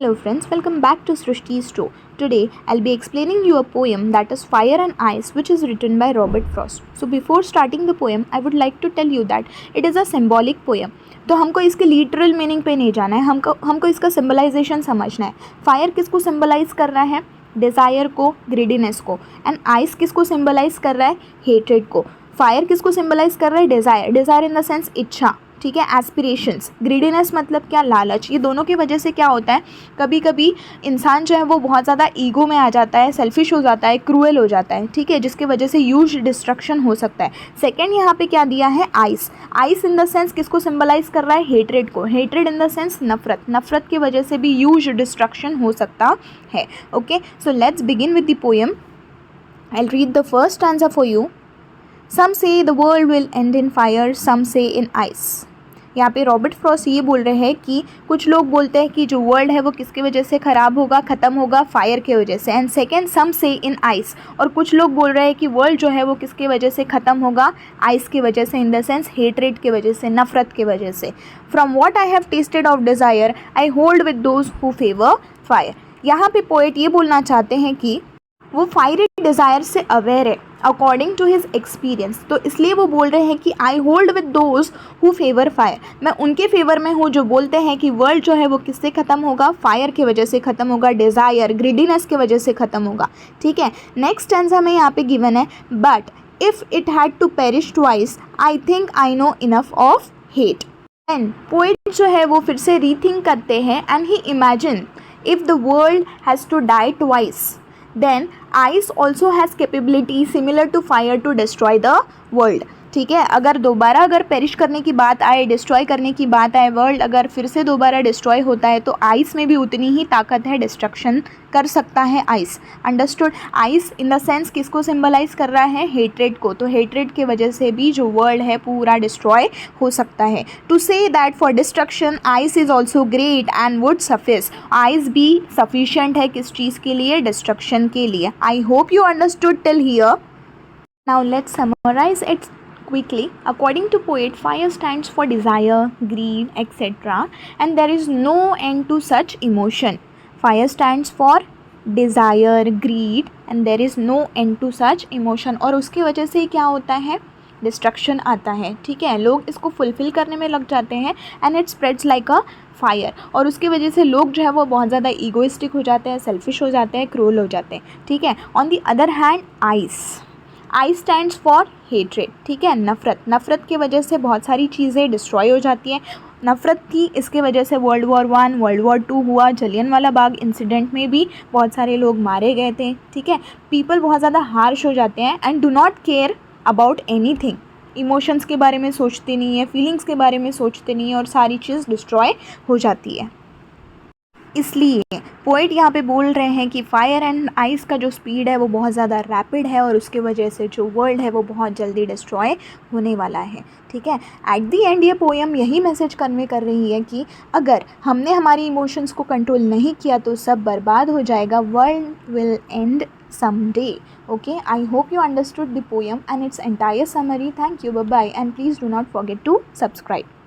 Hello friends, welcome back to Srishti's Show. Today I'll be explaining you a poem that is Fire and Ice, which is written by Robert Frost. So before starting the poem, I would like to tell you that it is a symbolic poem. तो हमको इसके literal meaning पे नहीं जाना है, हमको इसका सिम्बलाइजेशन समझना है. फायर किसको सिम्बलाइज कर रहा है? डिज़ायर को, ग्रीडीनेस को. एंड आइस किसको सिम्बलाइज कर रहा है? हेट्रेड को. फायर किसको सिम्बलाइज कर रहा है? डिज़ायर इन द सेंस इच्छा, ठीक है, एस्पिरेशंस. ग्रीडीनेस मतलब क्या? लालच. ये दोनों की वजह से क्या होता है, कभी कभी इंसान जो है वो बहुत ज़्यादा ईगो में आ जाता है, सेल्फिश हो जाता है, क्रूएल हो जाता है, ठीक है, जिसकी वजह से ह्यूज डिस्ट्रक्शन हो सकता है. सेकेंड यहाँ पे क्या दिया है? Ice. Ice in the sense किसको सिंबलाइज कर रहा है? हेट्रेड को. हेट्रेड इन द सेंस नफरत. नफरत की वजह से भी ह्यूज डिस्ट्रक्शन हो सकता है. Okay, so let's begin with the poem. I will read the first stanza for you. Some say the world will end in fire, some say in ice. यहाँ पे रॉबर्ट फ्रॉस्ट ये बोल रहे हैं कि कुछ लोग बोलते हैं कि जो वर्ल्ड है वो किसकी वजह से ख़राब होगा, ख़त्म होगा? फायर की वजह से. एंड सेकेंड, सम से इन आइस. और कुछ लोग बोल रहे हैं कि वर्ल्ड जो है वो किसकी वजह से ख़त्म होगा? आइस की वजह से, इन द सेंस हेट्रेड की वजह से, नफरत की वजह से. From what I have tested of desire I hold with those who favour fire. यहाँ पे पोएट ये बोलना चाहते हैं कि वो फायरी डिज़ायर से अवेयर है अकॉर्डिंग टू हिज एक्सपीरियंस. तो इसलिए वो बोल रहे हैं कि I hold with those who favour fire. मैं उनके फेवर में हूँ जो बोलते हैं कि वर्ल्ड जो है वो किससे ख़त्म होगा? फायर की वजह से ख़त्म होगा, डिज़ायर, ग्रीडीनेस की वजह से ख़त्म होगा. ठीक है, नेक्स्ट स्टैंजा में यहाँ पे गिवन है, but if it had to perish twice I think I know enough of hate. And poet जो है वो फिर से रीथिंक करते हैं and he imagine if the world has to die twice then ice also has capability similar to fire to destroy the world. ठीक है, अगर पेरिश करने की बात आए, डिस्ट्रॉय करने की बात आए, वर्ल्ड अगर फिर से दोबारा डिस्ट्रॉय होता है तो आइस में भी उतनी ही ताकत है, डिस्ट्रक्शन कर सकता है ice. Understood. Ice in the sense किसको सिंबलाइज कर रहा है? हेट्रेड को. तो हेट्रेड की वजह से भी जो वर्ल्ड है पूरा डिस्ट्रॉय हो सकता है. To say that for destruction ice is also great and would suffice. Ice भी सफिशिएंट है किस चीज़ के लिए? डिस्ट्रक्शन के लिए. I hope you understood till here. Now let's summarize its quickly. According to poet, fire stands for desire, greed, etc. and there is no end to such emotion. Fire stands for desire, greed and there is no end to such emotion. और उसकी वजह से क्या होता है? Destruction आता है. ठीक है, लोग इसको फुलफ़िल करने में लग जाते हैं and it spreads like a fire. और उसकी वजह से लोग जो है वो बहुत ज़्यादा ईगोइस्टिक हो जाते हैं, सेल्फिश हो जाते हैं, क्रूअल हो जाते हैं. ठीक है. On the other hand I stands for hatred. ठीक है, नफ़रत. नफ़रत की वजह से बहुत सारी चीज़ें डिस्ट्रॉय हो जाती हैं. नफ़रत थी, इसके वजह से World War I, World War II हुआ. जलियनवाला बाग इंसिडेंट में भी बहुत सारे लोग मारे गए थे. ठीक है, पीपल बहुत ज़्यादा हार्श हो जाते हैं and do not care about anything. Emotions के बारे में सोचते नहीं है, फीलिंग्स के बारे में सोचते नहीं है और सारी चीज़ डिस्ट्रॉय हो जाती है. इसलिए पोएट यहाँ पे बोल रहे हैं कि फायर एंड आइस का जो स्पीड है वो बहुत ज़्यादा रैपिड है और उसके वजह से जो वर्ल्ड है वो बहुत जल्दी डिस्ट्रॉय होने वाला है. ठीक है, एट दी एंड ये पोएम यही मैसेज कन्वे कर रही है कि अगर हमने हमारी इमोशंस को कंट्रोल नहीं किया तो सब बर्बाद हो जाएगा. World will and someday. Okay, I hope you understood the poem and its entire summary. Thank you, bye bye, and please do not forget to subscribe.